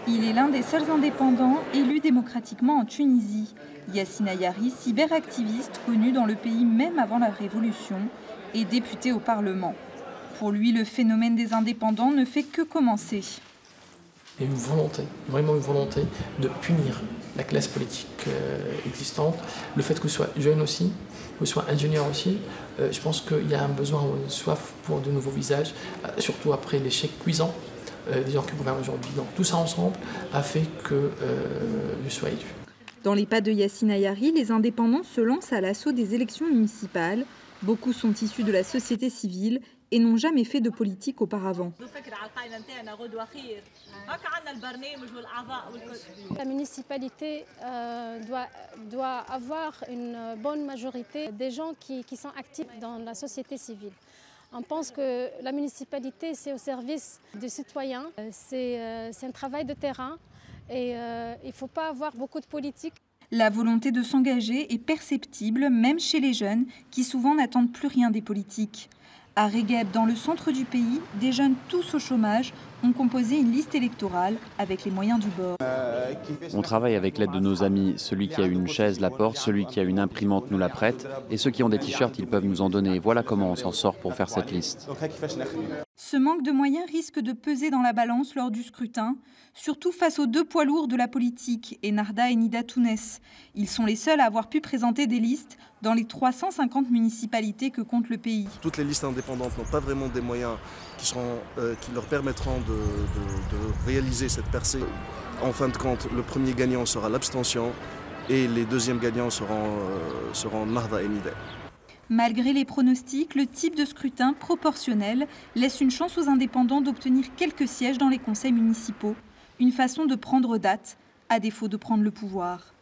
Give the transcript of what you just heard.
Il est l'un des seuls indépendants élus démocratiquement en Tunisie. Yassine Ayari, cyberactiviste connu dans le pays même avant la Révolution, est député au Parlement. Pour lui, le phénomène des indépendants ne fait que commencer. Il y a une volonté, vraiment une volonté de punir la classe politique existante. Le fait que je sois jeune aussi, que je sois ingénieur aussi, je pense qu'il y a un besoin, une soif pour de nouveaux visages, surtout après l'échec cuisant des gens qui gouvernent aujourd'hui. Donc tout ça ensemble a fait que je sois élu. Dans les pas de Yassine Ayari, les indépendants se lancent à l'assaut des élections municipales. Beaucoup sont issus de la société civile et n'ont jamais fait de politique auparavant. La municipalité doit avoir une bonne majorité des gens qui sont actifs dans la société civile. On pense que la municipalité, c'est au service des citoyens, c'est un travail de terrain et il ne faut pas avoir beaucoup de politique. La volonté de s'engager est perceptible, même chez les jeunes, qui souvent n'attendent plus rien des politiques. À Regueb, dans le centre du pays, des jeunes tous au chômage ont composé une liste électorale avec les moyens du bord. On travaille avec l'aide de nos amis. Celui qui a une chaise la porte, celui qui a une imprimante nous la prête. Et ceux qui ont des t-shirts, ils peuvent nous en donner. Voilà comment on s'en sort pour faire cette liste. Ce manque de moyens risque de peser dans la balance lors du scrutin, surtout face aux deux poids lourds de la politique, Enarda et Nida Tounes. Ils sont les seuls à avoir pu présenter des listes dans les 350 municipalités que compte le pays. Toutes les listes indépendantes n'ont pas vraiment des moyens qui leur permettront de réaliser cette percée. En fin de compte, le premier gagnant sera l'abstention et les deuxièmes gagnants seront Nahda et Nida. Malgré les pronostics, le type de scrutin proportionnel laisse une chance aux indépendants d'obtenir quelques sièges dans les conseils municipaux. Une façon de prendre date, à défaut de prendre le pouvoir.